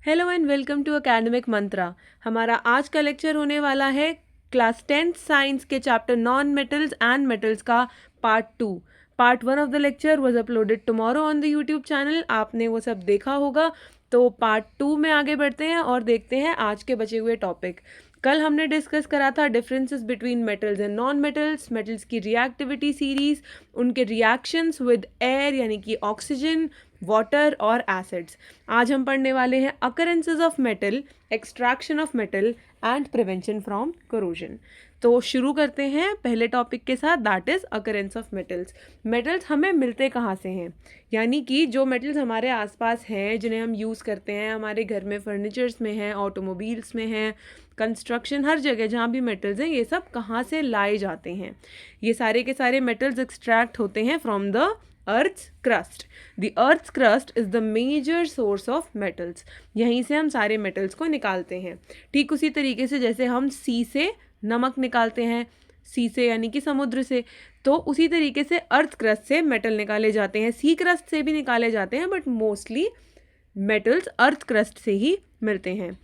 Hello and welcome to academic Mantra. हमारा आज का लेक्चर होने वाला है क्लास 10th साइंस के chapter non metals and metals का part 2। Part 1 of the lecture was uploaded tomorrow on the YouTube channel. आपने वो सब देखा होगा। तो पार्ट 2 में आगे बढ़ते हैं और देखते हैं आज के बचे हुए टॉपिक। कल हमने डिस्कस करा था differences between metals and non metals, metals की रिएक्टिविटी सीरीज, उनके रिएक्शंस विद एयर यानी कि ऑक्सीजन, वाटर और एसिड्स। आज हम पढ़ने वाले हैं occurrences of metal, extraction of metal and prevention from corrosion. तो शुरू करते हैं पहले टॉपिक के साथ, that is occurrence of metals. Metals हमें मिलते कहाँ से हैं, यानी कि जो मेटल्स हमारे आसपास हैं जिन्हें हम यूज़ करते हैं, हमारे घर में फर्नीचर्स में हैं, ऑटोमोबाइल्स में हैं, कंस्ट्रक्शन, हर जगह जहाँ भी मेटल्स हैं, ये सब कहाँ से लाए जाते हैं। ये सारे के सारे मेटल्स एक्सट्रैक्ट होते हैं from the Earth's crust. The Earth's crust is the major source of metals. यहीं से हम सारे मेटल्स को निकालते हैं। ठीक उसी तरीके से जैसे हम सी से नमक निकालते हैं, सी से यानी कि समुद्र से, तो उसी तरीके से अर्थ क्रस्ट से मेटल निकाले जाते हैं। सी क्रस्ट से भी निकाले जाते हैं, but mostly metals earth crust से ही मिलते हैं।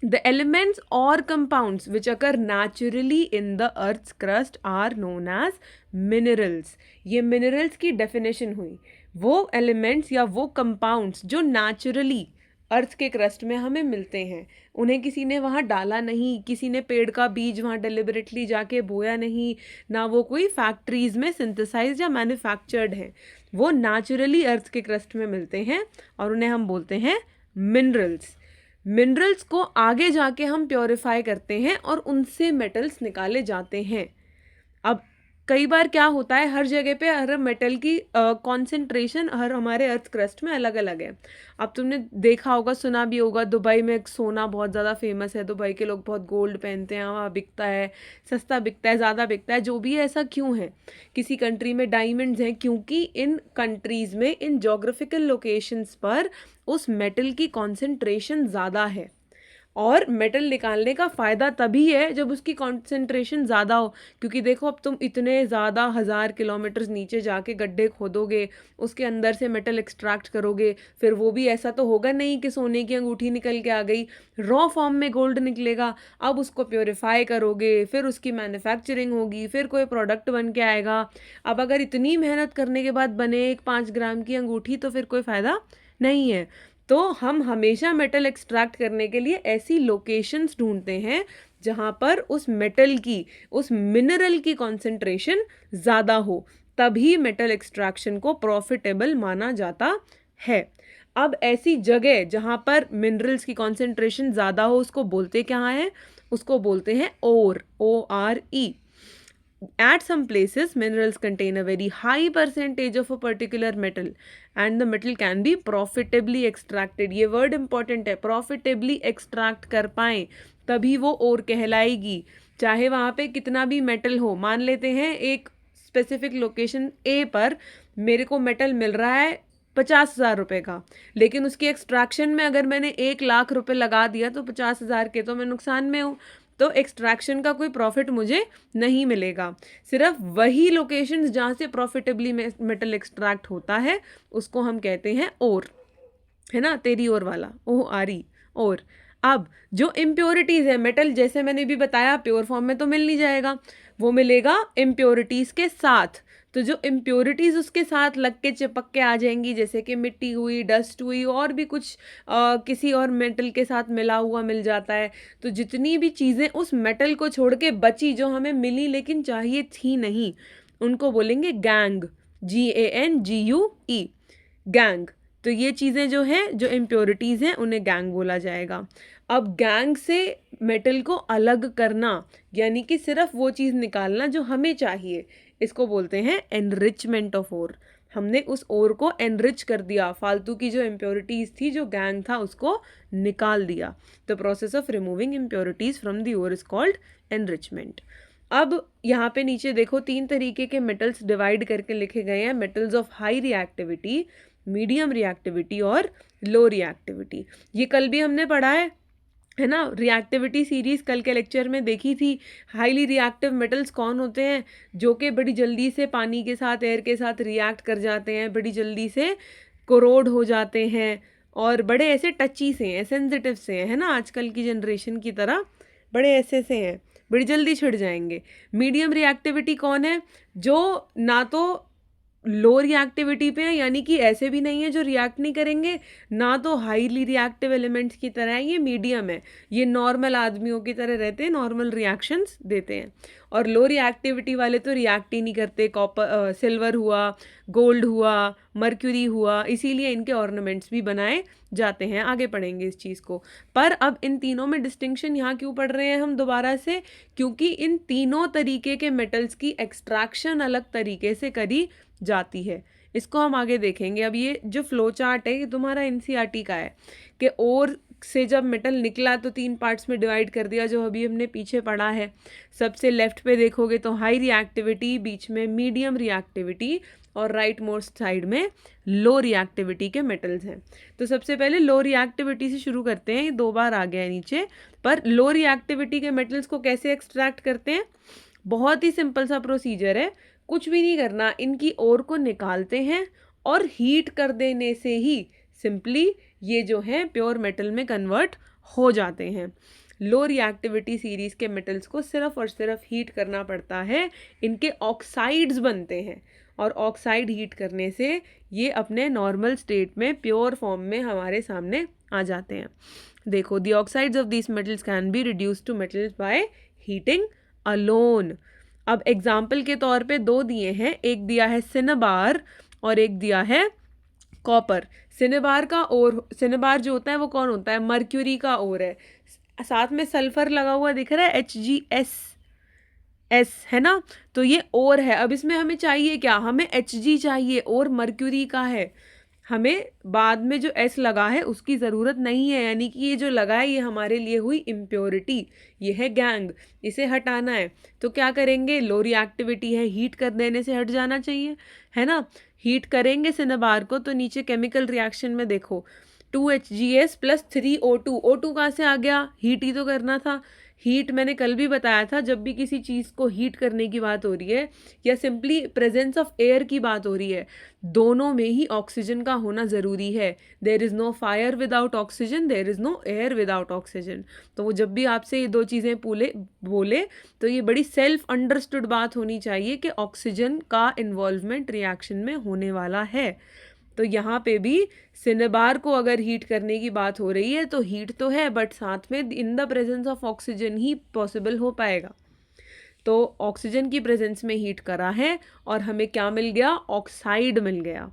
The elements or compounds which occur naturally in the earth's crust are known as minerals. ये minerals की definition हुई। वो elements या वो compounds जो naturally अर्थ के क्रस्ट में हमें मिलते हैं, उन्हें किसी ने वहाँ डाला नहीं, किसी ने पेड़ का बीज वहाँ डेलिबरेटली जाके बोया नहीं, ना वो कोई फैक्ट्रीज में सिंथेसाइज या मैन्युफैक्चर्ड है। वो नेचुरली अर्थ के क्रस्ट में मिलते हैं और उन्हें हम बोलते हैं मिनरल्स। मिनरल्स को आगे जाके हम प्योरीफाई करते हैं और उनसे मेटल्स निकाले जाते हैं। अब कई बार क्या होता है, हर जगह पे हर मेटल की कॉन्सेंट्रेशन हर हमारे अर्थ क्रस्ट में अलग अलग है। अब तुमने देखा होगा, सुना भी होगा, दुबई में सोना बहुत ज़्यादा फेमस है, दुबई के लोग बहुत गोल्ड पहनते हैं, वहाँ बिकता है, सस्ता बिकता है, ज़्यादा बिकता है। जो भी है, ऐसा क्यों है? किसी कंट्री में डायमंड्स हैं क्योंकि इन कंट्रीज़ में, इन जोग्राफिकल लोकेशंस पर उस मेटल की कॉन्सेंट्रेशन ज़्यादा है। और मेटल निकालने का फ़ायदा तभी है जब उसकी कॉन्सेंट्रेशन ज़्यादा हो, क्योंकि देखो अब तुम इतने ज़्यादा 1000 किलोमीटर नीचे जाके गड्ढे खोदोगे, उसके अंदर से मेटल एक्सट्रैक्ट करोगे, फिर वो भी ऐसा तो होगा नहीं कि सोने की अंगूठी निकल के आ गई, रॉ फॉर्म में गोल्ड निकलेगा। अब उसको प्योरीफाई करोगे, फिर उसकी मैन्युफैक्चरिंग होगी, फिर कोई प्रोडक्ट बन के आएगा। अब अगर इतनी मेहनत करने के बाद बने एक 5 ग्राम की अंगूठी तो फिर कोई फ़ायदा नहीं है। तो हम हमेशा मेटल एक्सट्रैक्ट करने के लिए ऐसी लोकेशंस ढूंढते हैं जहाँ पर उस मेटल की, उस मिनरल की कॉन्सेंट्रेशन ज़्यादा हो, तभी मेटल एक्सट्रैक्शन को प्रॉफिटेबल माना जाता है। अब ऐसी जगह जहाँ पर मिनरल्स की कॉन्सेंट्रेशन ज़्यादा हो, उसको बोलते क्या है? उसको बोलते हैं ओर, ORE। At some places, minerals contain a very high percentage of a particular metal and the metal can be profitably extracted. ये word important है, profitably extract कर पाएँ तभी वो ore कहलाएगी। चाहे वहाँ पे कितना भी मेटल हो, मान लेते हैं एक स्पेसिफिक लोकेशन A पर मेरे को मेटल मिल रहा है 50,000 रुपये का, लेकिन उसकी एक्सट्रैक्शन में अगर मैंने 1,00,000 रुपये लगा दिया तो 50,000 के तो मैं नुकसान में हूँ, तो एक्सट्रैक्शन का कोई प्रॉफिट मुझे नहीं मिलेगा। सिर्फ वही लोकेशंस जहाँ से प्रॉफिटेबली मेटल एक्सट्रैक्ट होता है उसको हम कहते हैं ओर, है ना, तेरी ओर वाला, ORE, ओर। अब जो इम्प्योरिटीज़ है, मेटल जैसे मैंने भी बताया प्योर फॉर्म में तो मिल नहीं जाएगा, वो मिलेगा इम्प्योरिटीज़ के साथ। तो जो इम्प्योरिटीज़ उसके साथ लग के चिपक के आ जाएंगी, जैसे कि मिट्टी हुई, डस्ट हुई, और भी कुछ किसी और मेटल के साथ मिला हुआ मिल जाता है। तो जितनी भी चीज़ें उस मेटल को छोड़ के बची, जो हमें मिली लेकिन चाहिए थी नहीं, उनको बोलेंगे गैंग, GANGUE, गैंग। तो ये चीज़ें जो हैं, जो इम्प्योरिटीज़ हैं, उन्हें गैंग बोला जाएगा। अब गैंग से मेटल को अलग करना, यानी कि सिर्फ वो चीज़ निकालना जो हमें चाहिए, इसको बोलते हैं एनरिचमेंट ऑफ ओर। हमने उस ओर को एनरिच कर दिया, फालतू की जो इम्प्योरिटीज़ थी, जो गैंग था, उसको निकाल दिया। The process of removing impurities from the ore is called enrichment. अब यहाँ पे नीचे देखो, 3 तरीके के मेटल्स डिवाइड करके लिखे गए हैं, metals of high reactivity, medium reactivity और लो रिएक्टिविटी। ये कल भी हमने पढ़ा है ना, रिएक्टिविटी सीरीज कल के लेक्चर में देखी थी। हाईली रिएक्टिव मेटल्स कौन होते हैं? जो कि बड़ी जल्दी से पानी के साथ, एयर के साथ रिएक्ट कर जाते हैं, बड़ी जल्दी से कोरोड हो जाते हैं और बड़े ऐसे टची से हैं, सेंसिटिव से हैं, है ना, आजकल की जनरेशन की तरह बड़े ऐसे से हैं, बड़ी जल्दी छिड़ जाएंगे। मीडियम रिएक्टिविटी कौन है? जो ना तो लो रिएक्टिविटी पे है, यानी कि ऐसे भी नहीं है जो रिएक्ट नहीं करेंगे, ना तो हाईली रिएक्टिव एलिमेंट्स की तरह है, ये मीडियम है, ये नॉर्मल आदमियों की तरह रहते हैं, नॉर्मल रिएक्शंस देते हैं। और लो रिएक्टिविटी वाले तो रिएक्ट ही नहीं करते, कॉपर सिल्वर हुआ, गोल्ड हुआ, मर्क्यूरी हुआ, इसीलिए इनके ऑर्नामेंट्स भी बनाए जाते हैं। आगे पढ़ेंगे इस चीज़ को। पर अब इन तीनों में डिस्टिंक्शन यहाँ क्यों पढ़ रहे हैं हम दोबारा से? क्योंकि इन तीनों तरीके के मेटल्स की एक्सट्रैक्शन अलग तरीके से करी जाती है। इसको हम आगे देखेंगे। अब ये जो फ्लो चार्ट है ये तुम्हारा एनसीईआरटी का है कि ओर से जब मेटल निकला तो 3 पार्ट्स में डिवाइड कर दिया, जो अभी हमने पीछे पढ़ा है। सबसे लेफ्ट पे देखोगे तो हाई रिएक्टिविटी, बीच में मीडियम रिएक्टिविटी और राइट मोस्ट साइड में लो रिएक्टिविटी के मेटल्स हैं। तो सबसे पहले लो रिएक्टिविटी से शुरू करते हैं, ये 2 बार आ गया है नीचे। पर लो रिएक्टिविटी के मेटल्स को कैसे एक्सट्रैक्ट करते हैं? बहुत ही सिंपल सा प्रोसीजर है, कुछ भी नहीं करना, इनकी ओर को निकालते हैं और हीट कर देने से ही सिंपली ये जो है प्योर मेटल में कन्वर्ट हो जाते हैं। लो रिएक्टिविटी सीरीज के मेटल्स को सिर्फ और सिर्फ हीट करना पड़ता है, इनके ऑक्साइड्स बनते हैं और ऑक्साइड हीट करने से ये अपने नॉर्मल स्टेट में प्योर फॉर्म में हमारे सामने आ जाते हैं। देखो, the oxides of these metals can be reduced to metals by heating alone. अब एग्जाम्पल के तौर पे 2 दिए हैं, एक दिया है सिनेबार और एक दिया है कॉपर। सिनेबार का ओर, सिनेबार जो होता है वो कौन होता है? मर्क्यूरी का ओर है, साथ में सल्फर लगा हुआ दिख रहा है, HgS है ना, तो ये ओर है। अब इसमें हमें चाहिए क्या? हमें Hg चाहिए, और मर्क्यूरी का है, हमें बाद में जो S लगा है उसकी ज़रूरत नहीं है, यानी कि ये जो लगा है ये हमारे लिए हुई इम्प्योरिटी, ये है गैंग, इसे हटाना है। तो क्या करेंगे? लो रिएक्टिविटी है, हीट कर देने से हट जाना चाहिए, है ना। हीट करेंगे सिनेबार को तो नीचे केमिकल रिएक्शन में देखो 2HgS + 3O2, O2 कहाँ से आ गया? हीट ही तो करना था। हीट मैंने कल भी बताया था, जब भी किसी चीज़ को हीट करने की बात हो रही है या सिंपली प्रेजेंस ऑफ एयर की बात हो रही है, दोनों में ही ऑक्सीजन का होना ज़रूरी है। There is no fire without oxygen, there is no air without oxygen. तो वो जब भी आपसे ये 2 चीज़ें बोले तो ये बड़ी सेल्फ अंडरस्टूड बात होनी चाहिए कि ऑक्सीजन का इन्वॉल्वमेंट रिएक्शन में होने वाला है। तो यहाँ पे भी सिनेबार को अगर हीट करने की बात हो रही है तो हीट तो है, बट साथ में in the presence of oxygen he possible हो पाएगा। तो ऑक्सीजन की प्रेजेंस में हीट करा है और हमें क्या मिल गया? ऑक्साइड मिल गया।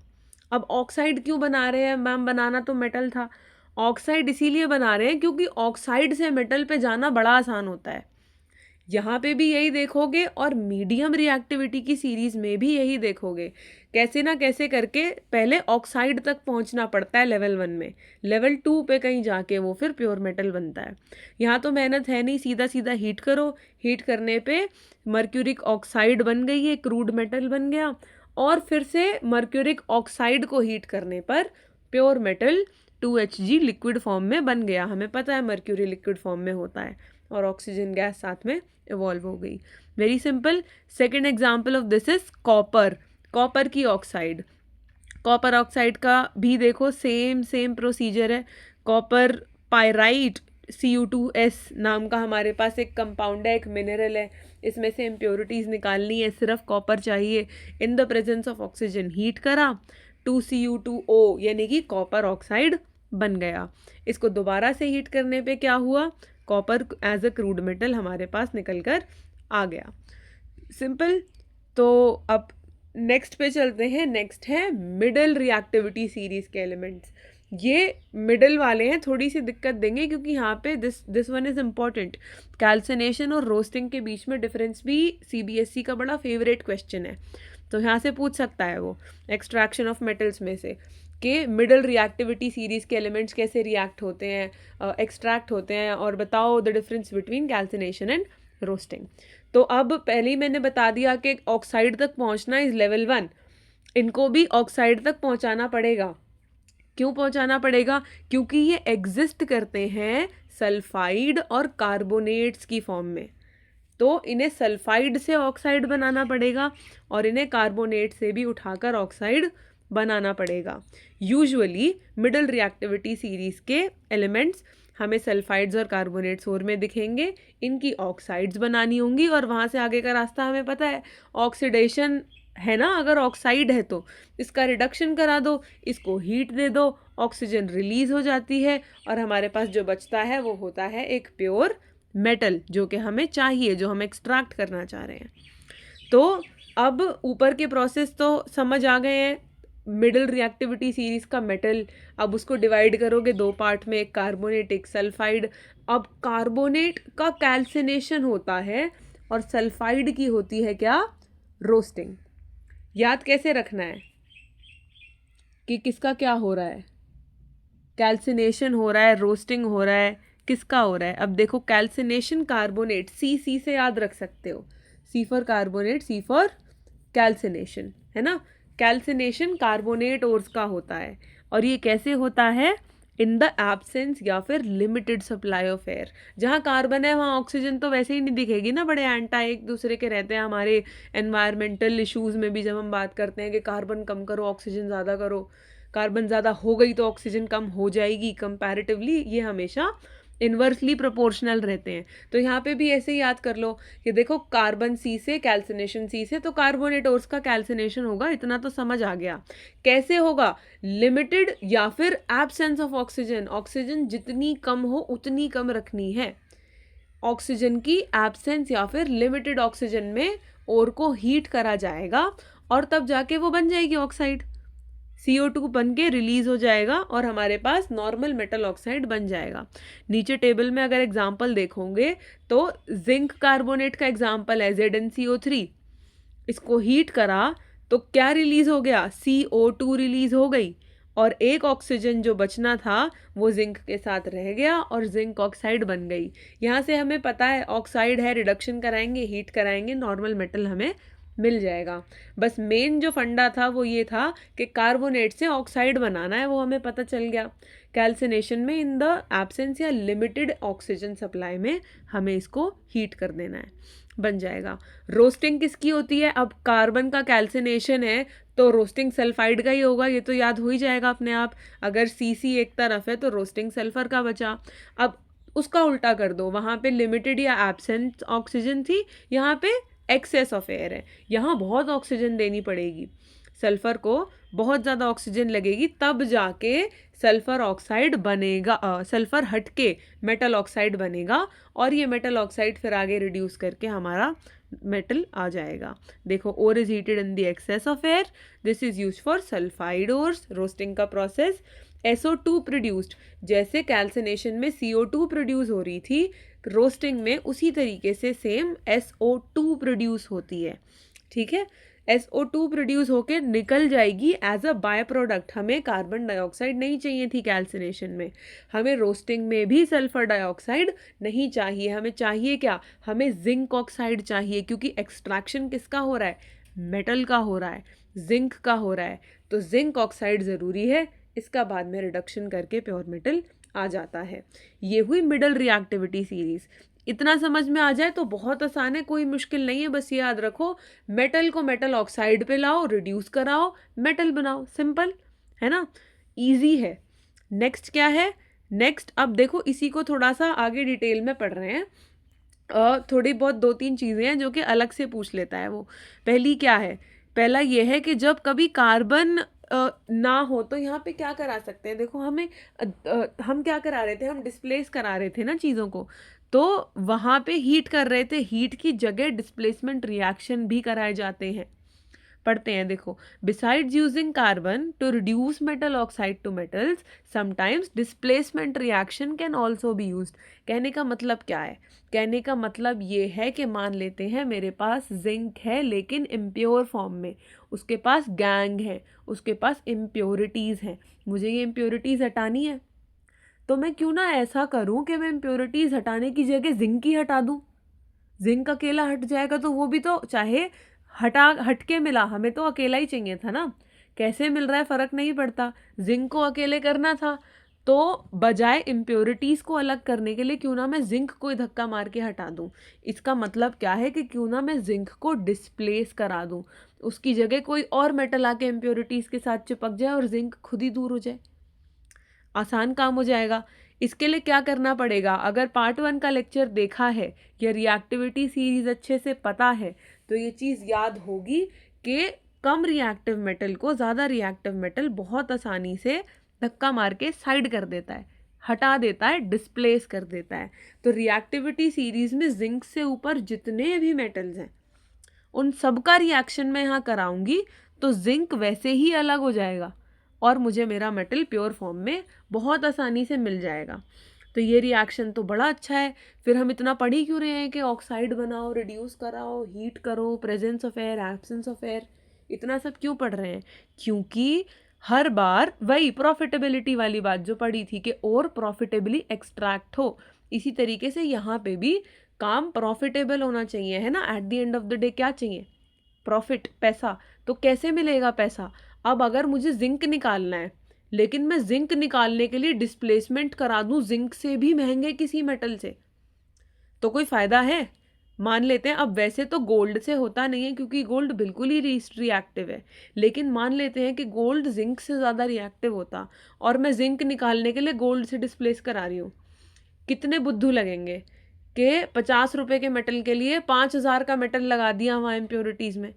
अब ऑक्साइड क्यों बना रहे हैं मैम? बनाना तो मेटल था। ऑक्साइड इसीलिए बना रहे हैं क्योंकि ऑक्साइड से मेटल पे जाना बड़ा आसान होता है। यहाँ पे भी यही देखोगे और मीडियम रिएक्टिविटी की सीरीज में भी यही देखोगे। कैसे ना कैसे करके पहले ऑक्साइड तक पहुँचना पड़ता है लेवल 1 में, लेवल 2 पे कहीं जाके वो फिर प्योर मेटल बनता है। यहाँ तो मेहनत है नहीं, सीधा सीधा हीट करो, हीट करने पे मर्क्यूरिक ऑक्साइड बन गई है, क्रूड मेटल बन गया, और फिर से मर्क्यूरिक ऑक्साइड को हीट करने पर pure metal 2Hg liquid form में बन गया। हमें पता है मर्क्यूरी लिक्विड फॉर्म में होता है और ऑक्सीजन गैस साथ में इवॉल्व हो गई। Very simple. Second example of this is copper, copper की ऑक्साइड। कॉपर ऑक्साइड का भी देखो सेम प्रोसीजर है। कॉपर पायराइट Cu2S नाम का हमारे पास एक कंपाउंड है, एक मिनरल है, इसमें से इम्प्योरिटीज़ निकालनी है, सिर्फ कॉपर चाहिए। In the presence of oxygen heat करा, 2Cu2O यानी कि कॉपर ऑक्साइड बन गया। इसको दोबारा से हीट करने पे क्या हुआ? Copper as a crude metal हमारे पास निकल कर आ गया। सिंपल। तो अब नेक्स्ट पे चलते हैं। नेक्स्ट है मिडल रिएक्टिविटी सीरीज के एलिमेंट्स। ये मिडल वाले हैं, थोड़ी सी दिक्कत देंगे क्योंकि यहाँ पे this one is important. Calcination और रोस्टिंग के बीच में डिफरेंस भी CBSE का बड़ा फेवरेट क्वेश्चन है, तो यहाँ से पूछ सकता है वो एक्सट्रैक्शन ऑफ मेटल्स में से कि मिडल रिएक्टिविटी सीरीज के एलिमेंट्स कैसे रिएक्ट होते हैं, एक्सट्रैक्ट होते हैं, और बताओ the difference between calcination and roasting. तो अब पहले ही मैंने बता दिया कि ऑक्साइड तक पहुंचना इज लेवल 1, इनको भी ऑक्साइड तक पहुंचाना पड़ेगा। क्यों पहुंचाना पड़ेगा? क्योंकि ये एग्जिस्ट करते हैं सल्फाइड और कार्बोनेट्स की फॉर्म में, तो इन्हें सल्फाइड से ऑक्साइड बनाना पड़ेगा और इन्हें कार्बोनेट से भी उठाकर ऑक्साइड बनाना पड़ेगा। यूजुअली मिडल रिएक्टिविटी सीरीज़ के एलिमेंट्स हमें सल्फाइड्स और कार्बोनेट्स और में दिखेंगे, इनकी ऑक्साइड्स बनानी होंगी और वहाँ से आगे का रास्ता हमें पता है, ऑक्सीडेशन है ना। अगर ऑक्साइड है तो इसका रिडक्शन करा दो, इसको हीट दे दो, ऑक्सीजन रिलीज हो जाती है और हमारे पास जो बचता है वो होता है एक प्योर मेटल, जो कि हमें चाहिए, जो हम एक्सट्रैक्ट करना चाह रहे हैं। तो अब ऊपर के प्रोसेस तो समझ आ गए हैं, मिडल रिएक्टिविटी सीरीज का मेटल। अब उसको डिवाइड करोगे दो पार्ट में, एक कार्बोनेट एक सल्फाइड। अब कार्बोनेट का कैल्सिनेशन होता है और सल्फाइड की होती है क्या, रोस्टिंग। याद कैसे रखना है कि किसका क्या हो रहा है, कैल्सिनेशन हो रहा है, रोस्टिंग हो रहा है, किसका हो रहा है। अब देखो कैल्सिनेशन कार्बोनेट, सी से याद रख सकते हो, C for carbonate, C for calcination, है ना। कैल्सिनेशन कार्बोनेट ओर्स का होता है और ये कैसे होता है, इन द एब्सेंस या फिर लिमिटेड सप्लाई ऑफ एयर। जहाँ कार्बन है वहाँ ऑक्सीजन तो वैसे ही नहीं दिखेगी ना, बड़े एंटा एक दूसरे के रहते हैं। हमारे एनवायरमेंटल इश्यूज़ में भी जब हम बात करते हैं कि कार्बन कम करो ऑक्सीजन ज़्यादा करो, कार्बन ज़्यादा हो गई तो ऑक्सीजन कम हो जाएगी कंपैरेटिवली, ये हमेशा इन्वर्सली प्रोपोर्शनल रहते हैं। तो यहाँ पे भी ऐसे ही याद कर लो कि देखो कार्बन सी से, कैल्सिनेशन सी से, तो कार्बोनेट ओर्स का कैल्सिनेशन होगा, इतना तो समझ आ गया। कैसे होगा, लिमिटेड या फिर एब्सेंस ऑफ ऑक्सीजन, ऑक्सीजन जितनी कम हो उतनी कम रखनी है। ऑक्सीजन की एब्सेंस या फिर लिमिटेड ऑक्सीजन में ओर को हीट करा जाएगा और तब जाके वो बन जाएगी ऑक्साइड, CO2 बन के रिलीज हो जाएगा और हमारे पास नॉर्मल मेटल ऑक्साइड बन जाएगा। नीचे टेबल में अगर एग्जाम्पल देखोगे तो जिंक कार्बोनेट का एग्जाम्पल है ZnCO3। इसको हीट करा तो क्या रिलीज हो गया, CO2 रिलीज हो गई और एक ऑक्सीजन जो बचना था वो जिंक के साथ रह गया और जिंक ऑक्साइड बन गई। यहाँ से हमें पता है ऑक्साइड है, रिडक्शन कराएंगे, हीट कराएंगे, नॉर्मल मेटल हमें मिल जाएगा। बस मेन जो फंडा था वो ये था कि कार्बोनेट से ऑक्साइड बनाना है, वो हमें पता चल गया। कैल्सिनेशन में इन द एब्सेंस या लिमिटेड ऑक्सीजन सप्लाई में हमें इसको हीट कर देना है, बन जाएगा। रोस्टिंग किसकी होती है, अब कार्बन का कैल्सिनेशन है तो रोस्टिंग सल्फाइड का ही होगा, ये तो याद हो ही जाएगा अपने आप। अगर CC एक तरफ है तो रोस्टिंग सल्फर का बचा। अब उसका उल्टा कर दो, वहाँ पे लिमिटेड या एब्सेंट ऑक्सीजन थी, यहाँ पे एक्सेस ऑफ एयर है, यहाँ बहुत ऑक्सीजन देनी पड़ेगी। सल्फर को बहुत ज़्यादा ऑक्सीजन लगेगी तब जाके सल्फर ऑक्साइड बनेगा, सल्फर हट के मेटल ऑक्साइड बनेगा और ये मेटल ऑक्साइड फिर आगे रिड्यूस करके हमारा मेटल आ जाएगा। देखो ore is heated in the excess of air, this is use for sulphide ores. Roasting का प्रोसेस, SO2 प्रोड्यूस्ड, जैसे कैल्सिनेशन में CO2 प्रोड्यूस हो रही थी, रोस्टिंग में उसी तरीके से सेम SO2 प्रोड्यूस होती है। ठीक है, SO2 प्रोड्यूस होके निकल जाएगी एज अ बाय प्रोडक्ट। हमें कार्बन डाइऑक्साइड नहीं चाहिए थी कैल्सिनेशन में, हमें रोस्टिंग में भी सल्फर डाइऑक्साइड नहीं चाहिए। हमें चाहिए क्या, हमें जिंक ऑक्साइड चाहिए, क्योंकि एक्सट्रैक्शन किसका हो रहा है, मेटल का हो रहा है, जिंक का हो रहा है, तो जिंक ऑक्साइड ज़रूरी है। इसका बाद में रिडक्शन करके प्योर मेटल आ जाता है। ये हुई मिडल रिएक्टिविटी सीरीज। इतना समझ में आ जाए तो बहुत आसान है, कोई मुश्किल नहीं है। बस ये याद रखो, मेटल को मेटल ऑक्साइड पे लाओ, रिड्यूस कराओ, मेटल बनाओ, सिंपल है ना, इजी है। नेक्स्ट क्या है, नेक्स्ट अब देखो इसी को थोड़ा सा आगे डिटेल में पढ़ रहे हैं। थोड़ी बहुत 2-3 चीज़ें हैं जो कि अलग से पूछ लेता है वो। पहली क्या है, पहला ये है कि जब कभी कार्बन ना हो तो यहाँ पे क्या करा सकते हैं। देखो हमें हम क्या करा रहे थे, हम डिस्प्लेस करा रहे थे ना चीज़ों को, तो वहाँ पे हीट कर रहे थे, हीट की जगह डिस्प्लेसमेंट रिएक्शन भी कराए जाते हैं। पढ़ते हैं, देखो, besides using carbon to reduce metal oxide to metals sometimes displacement reaction can also be used. कहने का मतलब क्या है, कहने का मतलब ये है कि मान लेते हैं मेरे पास जिंक है लेकिन इम्प्योर फॉर्म में, उसके पास गैंग है, उसके पास इम्प्योरिटीज़ हैं, मुझे ये इम्प्योरिटीज़ हटानी है, तो मैं क्यों ना ऐसा करूं कि मैं इम्प्योरिटीज़ हटाने की जगह जिंक ही हटा दूं। जिंक अकेला हट जाएगा तो वो भी तो चाहे हट के मिला, हमें तो अकेला ही चाहिए था ना, कैसे मिल रहा है फ़र्क नहीं पड़ता, जिंक को अकेले करना था तो बजाय इम्प्योरिटीज़ को अलग करने के लिए क्यों ना मैं जिंक को धक्का मार के हटा दूं। इसका मतलब क्या है कि क्यों ना मैं जिंक को डिस्प्लेस करा दूं, उसकी जगह कोई और मेटल आके इम्प्योरिटीज़ के साथ चिपक जाए और जिंक खुद ही दूर हो जाए। आसान काम हो जाएगा। इसके लिए क्या करना पड़ेगा, अगर पार्ट 1 का लेक्चर देखा है या रिएक्टिविटी सीरीज अच्छे से पता है तो ये चीज़ याद होगी कि कम रिएक्टिव मेटल को ज़्यादा रिएक्टिव मेटल बहुत आसानी से धक्का मार के साइड कर देता है, हटा देता है, डिस्प्लेस कर देता है। तो रिएक्टिविटी सीरीज में जिंक से ऊपर जितने भी मेटल्स हैं उन सबका रिएक्शन मैं यहाँ कराऊंगी, तो जिंक वैसे ही अलग हो जाएगा और मुझे मेरा मेटल प्योर फॉर्म में बहुत आसानी से मिल जाएगा। तो ये रिएक्शन तो बड़ा अच्छा है। फिर हम इतना पढ़ ही क्यों रहे हैं कि ऑक्साइड बनाओ, रिड्यूस कराओ, हीट करो, presence of air, absence of air, इतना सब क्यों पढ़ रहे हैं? क्योंकि हर बार वही प्रॉफिटेबिलिटी वाली बात जो पढ़ी थी कि और प्रॉफिटेबली एक्सट्रैक्ट हो, इसी तरीके से यहाँ पे भी काम प्रॉफिटेबल होना चाहिए, है ना। At the end of the day क्या चाहिए? प्रॉफिट, पैसा। तो कैसे मिलेगा पैसा? अब अगर मुझे जिंक निकालना है लेकिन मैं जिंक निकालने के लिए डिस्प्लेसमेंट करा दूं जिंक से भी महंगे किसी मेटल से, तो कोई फायदा है? मान लेते हैं, अब वैसे तो गोल्ड से होता नहीं है क्योंकि गोल्ड बिल्कुल ही लीस्ट रिएक्टिव है, लेकिन मान लेते हैं कि गोल्ड जिंक से ज़्यादा रिएक्टिव होता और मैं जिंक निकालने के लिए गोल्ड से डिस्प्लेस करा रही हूँ। कितने बुद्धू लगेंगे कि 50 रुपए के मेटल के लिए 5,000 का मेटल लगा दिया वहाँ इम्प्योरिटीज़ में।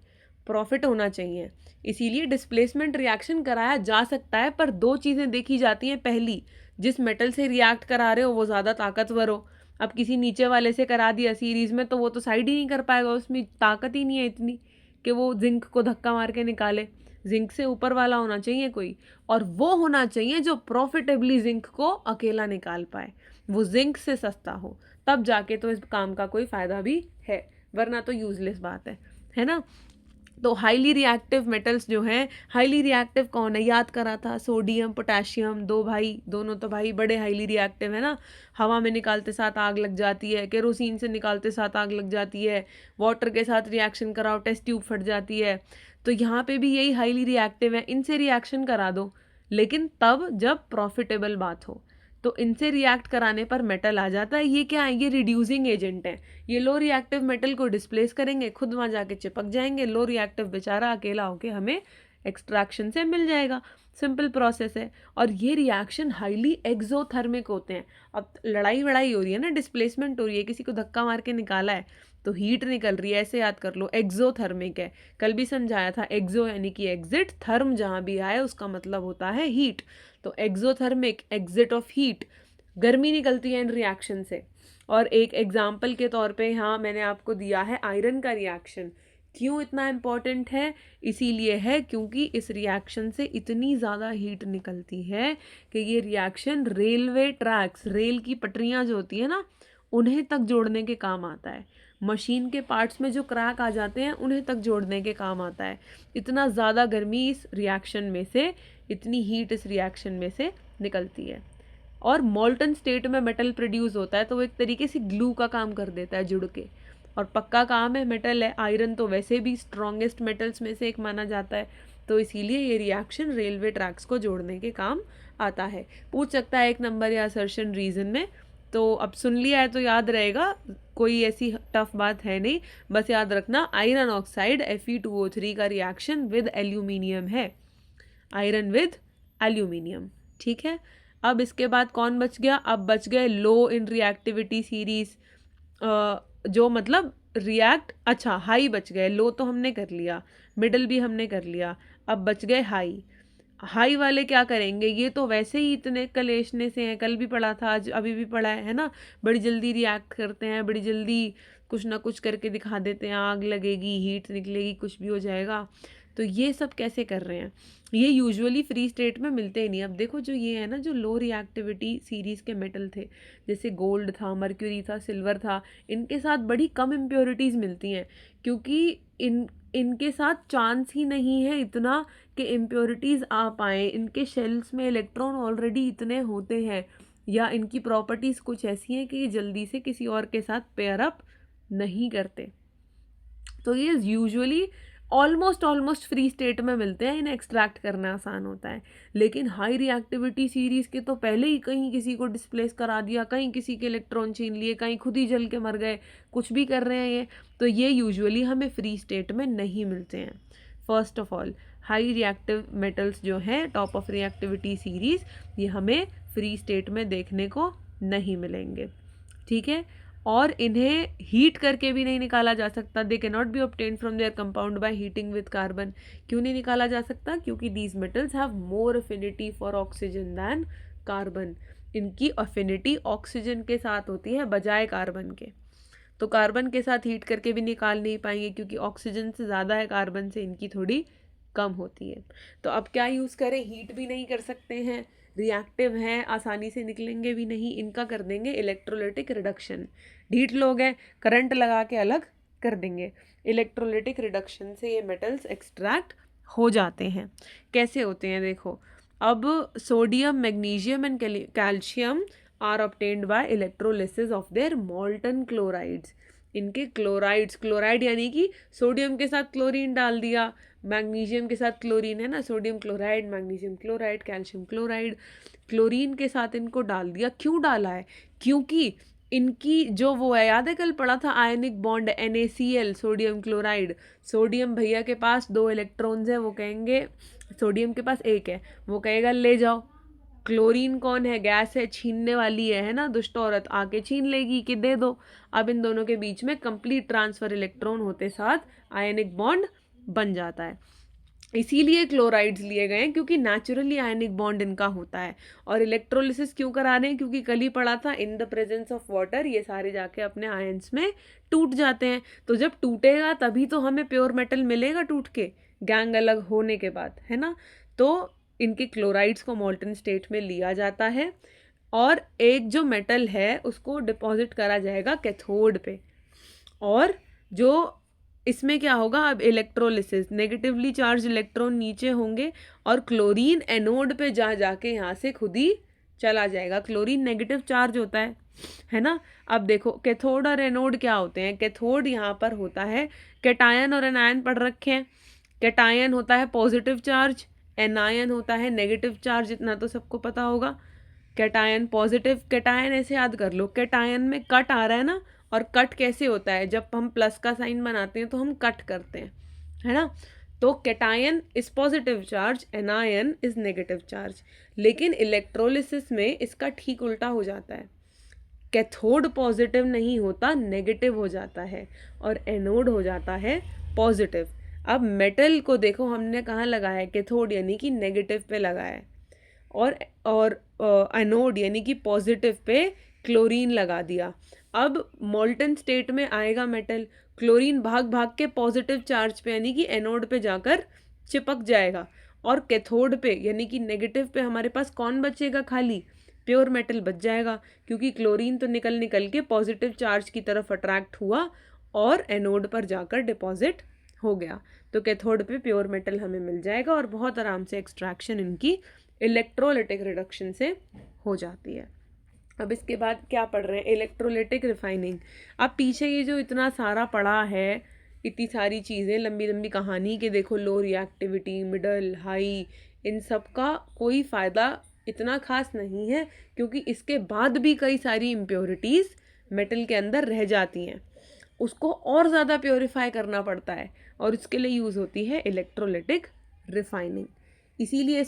प्रॉफिट होना चाहिए, इसीलिए डिस्प्लेसमेंट रिएक्शन कराया जा सकता है, पर दो चीज़ें देखी जाती हैं। पहली, जिस मेटल से रिएक्ट करा रहे हो वो ज़्यादा ताकतवर हो। अब किसी नीचे वाले से करा दिया सीरीज में तो वो तो साइड ही नहीं कर पाएगा, उसमें ताकत ही नहीं है इतनी कि वो जिंक को धक्का मार के निकाले। जिंक से ऊपर वाला होना चाहिए कोई, और वो होना चाहिए जो प्रॉफिटेबली जिंक को अकेला निकाल पाए, वो जिंक से सस्ता हो, तब जाके तो इस काम का कोई फ़ायदा भी है, वरना तो यूजलेस बात है ना। तो हाईली रिएक्टिव मेटल्स जो हैं, हाईली रिएक्टिव कौन है याद करा था? सोडियम, पोटेशियम, दो भाई, दोनों तो भाई बड़े हाईली रिएक्टिव है ना। हवा में निकालते साथ आग लग जाती है, केरोसिन से निकालते साथ आग लग जाती है, वाटर के साथ रिएक्शन कराओ टेस्ट ट्यूब फट जाती है। तो यहाँ पे भी यही हाईली रिएक्टिव है, इनसे रिएक्शन करा दो, लेकिन तब जब प्रॉफिटेबल बात हो। तो इनसे रिएक्ट कराने पर मेटल आ जाता है। ये क्या है? ये रिड्यूसिंग एजेंट है। ये लो रिएक्टिव मेटल को डिस्प्लेस करेंगे, खुद वहाँ जाके चिपक जाएंगे, लो रिएक्टिव बेचारा अकेला होके हमें एक्सट्रैक्शन से मिल जाएगा। सिंपल प्रोसेस है। और ये रिएक्शन हाईली एक्सोथर्मिक होते हैं। अब लड़ाई वड़ाई हो रही है ना, डिस्प्लेसमेंट हो रही है, किसी को धक्का मार के निकाला है तो हीट निकल रही है, ऐसे याद कर लो, एक्सोथर्मिक है। कल भी समझाया था, एक्सो यानी कि एग्जिट, थर्म जहाँ भी आए उसका मतलब होता है हीट। तो एक्सोथर्मिक, एग्जिट ऑफ हीट, गर्मी निकलती है इन रिएक्शन से। और एक एग्जाम्पल के तौर पे यहाँ मैंने आपको दिया है आयरन का रिएक्शन। क्यों इतना इम्पॉर्टेंट है? इसीलिए है क्योंकि इस रिएक्शन से इतनी ज़्यादा हीट निकलती है कि ये रिएक्शन रेलवे ट्रैक्स, रेल की पटरियाँ जो होती है ना, उन्हें तक जोड़ने के काम आता है। मशीन के पार्ट्स में जो क्रैक आ जाते हैं उन्हें तक जोड़ने के काम आता है। इतना ज़्यादा गर्मी इस रिएक्शन में से, इतनी हीट इस रिएक्शन में से निकलती है। और मोल्टन स्टेट में मेटल प्रोड्यूस होता है तो वो एक तरीके से ग्लू का काम कर देता है जुड़ के, और पक्का काम है, मेटल है। आयरन तो वैसे भी स्ट्रॉन्गेस्ट मेटल्स में से एक माना जाता है, तो इसीलिए ये रिएक्शन रेलवे ट्रैक्स को जोड़ने के काम आता है। पूछ सकता है एक नंबर या असर्शन रीजन में, तो अब सुन लिया है तो याद रहेगा, कोई ऐसी टफ बात है नहीं। बस याद रखना, आयरन ऑक्साइड Fe2O3 का रिएक्शन विद एल्यूमिनियम है, आयरन विद एल्यूमिनियम, ठीक है। अब इसके बाद कौन बच गया? अब बच गए लो इन रिएक्टिविटी सीरीज, जो मतलब रिएक्ट, अच्छा हाई बच गए, लो तो हमने कर लिया, मिडल भी हमने कर लिया, अब बच गए हाई। हाई वाले क्या करेंगे? ये तो वैसे ही इतने कलेशने से हैं, कल भी पढ़ा था, आज अभी भी पढ़ा है ना। बड़ी जल्दी रिएक्ट करते हैं, बड़ी जल्दी कुछ ना कुछ करके दिखा देते हैं, आग लगेगी, हीट निकलेगी, कुछ भी हो जाएगा। तो ये सब कैसे कर रहे हैं? ये यूजुअली फ्री स्टेट में मिलते ही नहीं। अब देखो, जो ये है ना, जो लो रिएक्टिविटी सीरीज़ के मेटल थे, जैसे गोल्ड था, मर्क्यूरी था, सिल्वर था, इनके साथ बड़ी कम इम्प्योरिटीज़ मिलती हैं, क्योंकि इनके साथ चांस ही नहीं है इतना कि इम्प्योरिटीज़ आ पाएँ। इनके शेल्स में इलेक्ट्रॉन ऑलरेडी इतने होते हैं, या इनकी प्रॉपर्टीज़ कुछ ऐसी हैं कि जल्दी से किसी और के साथ पेयर अप नहीं करते। तो ये यूजुअली ऑलमोस्ट फ्री स्टेट में मिलते हैं, इन्हें एक्सट्रैक्ट करना आसान होता है। लेकिन हाई रिएक्टिविटी सीरीज़ के तो पहले ही कहीं किसी को डिस्प्लेस करा दिया, कहीं किसी के इलेक्ट्रॉन छीन लिए, कहीं खुद ही जल के मर गए, कुछ भी कर रहे हैं ये, तो ये यूजुअली हमें फ्री स्टेट में नहीं मिलते हैं। First of all high reactive metals जो हैं टॉप ऑफ रिएक्टिविटी सीरीज़, ये हमें फ्री स्टेट में देखने को नहीं मिलेंगे, ठीक है। और इन्हें हीट करके भी नहीं निकाला जा सकता, they can not be obtain from their compound by heating with carbon. क्यों नहीं निकाला जा सकता? क्योंकि these metals have more affinity for oxygen than carbon. इनकी अफिनिटी ऑक्सीजन के साथ होती है बजाय कार्बन के, तो कार्बन के साथ हीट करके भी निकाल नहीं पाएंगे क्योंकि ऑक्सीजन से ज़्यादा है, कार्बन से इनकी थोड़ी कम होती है। तो अब क्या यूज़ करें? हीट भी नहीं कर सकते हैं, रिएक्टिव हैं, आसानी से निकलेंगे भी नहीं, इनका कर देंगे इलेक्ट्रोलिटिक रिडक्शन। ढीठ लोग हैं, करंट लगा के अलग कर देंगे। इलेक्ट्रोलिटिक रिडक्शन से ये मेटल्स एक्सट्रैक्ट हो जाते हैं। कैसे होते हैं देखो, अब sodium, magnesium and calcium are obtained by electrolysis of their molten chlorides. इनके क्लोराइड्स, क्लोराइड यानी कि सोडियम के साथ क्लोरीन डाल दिया, मैग्नीशियम के साथ क्लोरीन है ना, sodium chloride, magnesium chloride, calcium chloride, chlorine के साथ इनको डाल दिया। क्यों डाला है? क्योंकि इनकी जो वो है, याद है कल पढ़ा था ionic bond NaCl, sodium chloride. Sodium भैया के पास 2 इलेक्ट्रॉन्स है, वो कहेंगे, सोडियम के पास 1 है, वो कहेगा ले जाओ। क्लोरीन कौन है? गैस है, छीनने वाली है ना, दुष्ट औरत आके छीन लेगी कि दे दो। अब इन दोनों के बीच में कंप्लीट ट्रांसफर इलेक्ट्रॉन होते साथ आयनिक बॉन्ड बन जाता है। इसीलिए क्लोराइड्स लिए गए हैं, क्योंकि नेचुरली आयनिक बॉन्ड इनका होता है। और इलेक्ट्रोलिसिस क्यों करा रहे हैं? क्योंकि कल ही पढ़ा था, in the presence of water ये सारे जाके अपने आयंस में टूट जाते हैं। तो जब टूटेगा तभी तो हमें प्योर मेटल मिलेगा टूट के, गैंग अलग होने के बाद, है ना। तो इनके क्लोराइड्स को मोल्टन स्टेट में लिया जाता है और एक जो मेटल है उसको डिपॉजिट करा जाएगा कैथोड पे। और जो इसमें क्या होगा, अब इलेक्ट्रोलिसिस, नेगेटिवली चार्ज इलेक्ट्रॉन नीचे होंगे और क्लोरीन एनोड पे जाके यहाँ से खुद ही चला जाएगा। क्लोरीन नेगेटिव चार्ज होता है ना। अब देखो कैथोड और एनोड क्या होते हैं। कैथोड यहाँ पर होता है, कैटायन और एनायन पढ़ रखे हैं। कैटायन होता है पॉजिटिव चार्ज, एनायन होता है नेगेटिव चार्ज, इतना तो सबको पता होगा। कैटायन पॉजिटिव, कैटायन ऐसे याद कर लो, कैटायन में कट आ रहा है ना, और कट कैसे होता है, जब हम प्लस का साइन बनाते हैं तो हम कट करते हैं, है ना। तो cation is positive charge, anion is negative charge. लेकिन इलेक्ट्रोलिसिस में इसका ठीक उल्टा हो जाता है, कैथोड पॉजिटिव नहीं होता, नेगेटिव हो जाता है, और एनोड हो जाता है पॉजिटिव। अब मेटल को देखो हमने कहाँ लगाया है, कैथोड यानी कि नेगेटिव पे लगाया है, और एनोड यानी कि पॉजिटिव पे क्लोरीन लगा दिया। अब मोल्टन स्टेट में आएगा मेटल, क्लोरीन भाग भाग के पॉजिटिव चार्ज पे यानी कि एनोड पे जाकर चिपक जाएगा, और कैथोड पे यानी कि नेगेटिव पे हमारे पास कौन बचेगा? खाली प्योर मेटल बच जाएगा, क्योंकि क्लोरीन तो निकल के पॉजिटिव चार्ज की तरफ अट्रैक्ट हुआ और एनोड पर जाकर डिपॉजिट हो गया। तो कैथोड पे प्योर मेटल हमें मिल जाएगा और बहुत आराम से एक्सट्रैक्शन इनकी इलेक्ट्रोलिटिक रिडक्शन से हो जाती है। अब इसके बाद क्या पढ़ रहे हैं? Electrolytic refining. अब पीछे ये जो इतना सारा पढ़ा है, इतनी सारी चीज़ें, लंबी लंबी कहानी के देखो, लो रिएक्टिविटी, मिडल, हाई, इन सब का कोई फ़ायदा इतना खास नहीं है, क्योंकि इसके बाद भी कई सारी इम्प्योरिटीज़ मेटल के अंदर रह जाती हैं, उसको और ज़्यादा प्योरीफाई करना पड़ता है, और इसके लिए यूज़ होती है इलेक्ट्रोलिटिक रिफाइनिंग। इसीलिए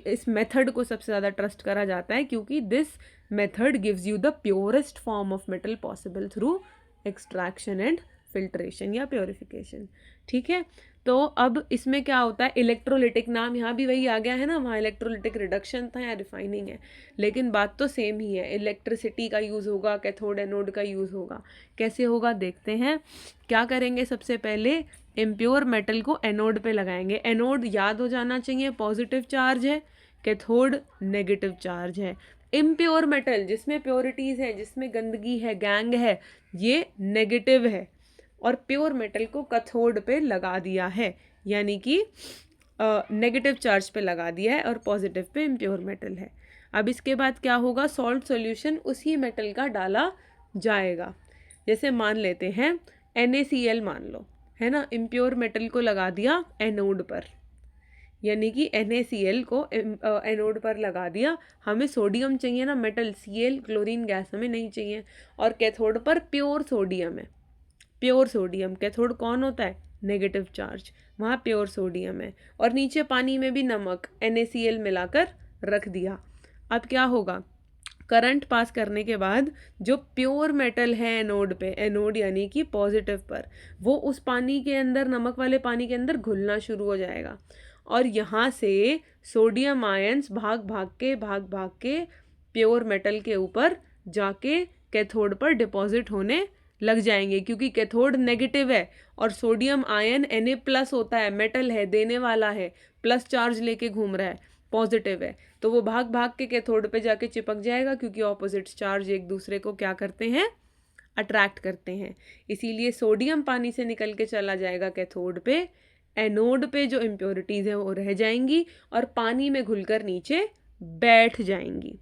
इस मेथड को सबसे ज़्यादा ट्रस्ट करा जाता है, क्योंकि this method gives you the purest form of metal possible through extraction and filtration या प्योरिफिकेशन, ठीक है। तो अब इसमें क्या होता है, इलेक्ट्रोलिटिक, नाम यहाँ भी वही आ गया है ना, वहाँ इलेक्ट्रोलिटिक रिडक्शन था, या रिफाइनिंग है, लेकिन बात तो सेम ही है। इलेक्ट्रिसिटी का यूज़ होगा, कैथोड एनोड का यूज़ होगा। कैसे होगा देखते हैं। क्या करेंगे, सबसे पहले इम्प्योर मेटल को एनोड पे लगाएंगे। एनोड याद हो जाना चाहिए पॉजिटिव चार्ज है, कैथोड नेगेटिव चार्ज है। इम्प्योर मेटल जिसमें प्योरिटीज़ है, जिसमें गंदगी है, गैंग है, ये नेगेटिव है, और प्योर मेटल को कैथोड पे लगा दिया है, यानी कि नेगेटिव चार्ज पे लगा दिया है, और पॉजिटिव पे इम्प्योर मेटल है। अब इसके बाद क्या होगा, सॉल्ट सॉल्यूशन उसी मेटल का डाला जाएगा। जैसे मान लेते हैं NaCl मान लो, है ना, इम्प्योर मेटल को लगा दिया एनोड पर, यानी कि NaCl को एनोड पर लगा दिया। हमें सोडियम चाहिए ना, मेटल Cl, क्लोरीन गैस हमें नहीं चाहिए। और कैथोड पर प्योर सोडियम है, प्योर सोडियम। कैथोड कौन होता है? नेगेटिव चार्ज, वहाँ प्योर सोडियम है। और नीचे पानी में भी नमक NaCl मिलाकर रख दिया। अब क्या होगा? करंट पास करने के बाद जो प्योर मेटल है एनोड पे, एनोड यानी कि पॉजिटिव पर, वो उस पानी के अंदर, नमक वाले पानी के अंदर घुलना शुरू हो जाएगा। और यहाँ से सोडियम आयंस भाग भाग के प्योर मेटल के ऊपर जाके कैथोड पर डिपॉजिट होने लग जाएंगे, क्योंकि कैथोड नेगेटिव है और सोडियम आयन Na+ होता है, मेटल है, देने वाला है, प्लस चार्ज लेके घूम रहा है, पॉजिटिव है, तो वो भाग भाग के कैथोड पे जाके चिपक जाएगा, क्योंकि ऑपोजिट चार्ज एक दूसरे को क्या करते हैं? अट्रैक्ट करते हैं। इसीलिए सोडियम पानी से निकल के चला जाएगा कैथोड पे, एनोड पे जो इम्प्योरिटीज़ है वो रह जाएंगी और पानी में घुलकर नीचे बैठ जाएंगी।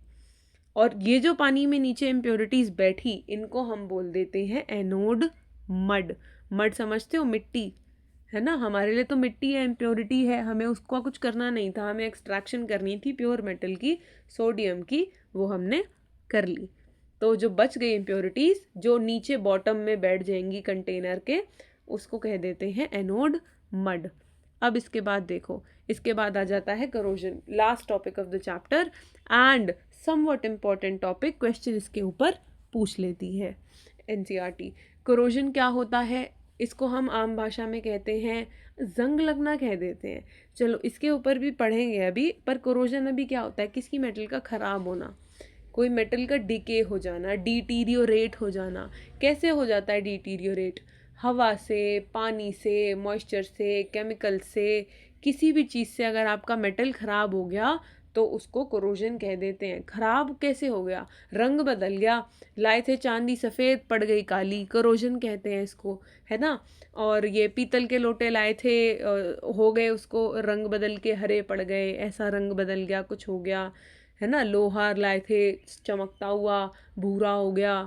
और ये जो पानी में नीचे इम्प्योरिटीज़ बैठी, इनको हम बोल देते हैं एनोड मड। मड समझते हो? मिट्टी, है ना, हमारे लिए तो मिट्टी है, इम्प्योरिटी है, हमें उसका कुछ करना नहीं था, हमें एक्सट्रैक्शन करनी थी प्योर मेटल की, सोडियम की, वो हमने कर ली। तो जो बच गई इम्प्योरिटीज़ जो नीचे बॉटम में बैठ जाएंगी कंटेनर के, उसको कह देते हैं एनोड मड। अब इसके बाद देखो, इसके बाद आ जाता है corrosion, last topic of the chapter and somewhat important topic. Question इसके ऊपर पूछ लेती है NCERT। करोजन क्या होता है? इसको हम आम भाषा में कहते हैं जंग लगना, कह देते हैं। चलो इसके ऊपर भी पढ़ेंगे अभी, पर करोजन अभी क्या होता है? किसी मेटल का ख़राब होना, कोई मेटल का डिके हो जाना, डिटीरियोरेट हो जाना। कैसे हो जाता है डिटीरियोरेट? हवा से, पानी से, मॉइस्चर से, केमिकल से, किसी भी चीज़ से अगर आपका मेटल ख़राब हो गया तो उसको कोरोजन कह देते हैं। ख़राब कैसे हो गया? रंग बदल गया, लाए थे चांदी सफ़ेद पड़ गई काली, कोरोजन कहते हैं इसको, है ना। और ये पीतल के लोटे लाए थे, हो गए उसको रंग बदल के हरे पड़ गए, ऐसा रंग बदल गया, कुछ हो गया, है ना। लोहा लाए थे चमकता हुआ, भूरा हो गया,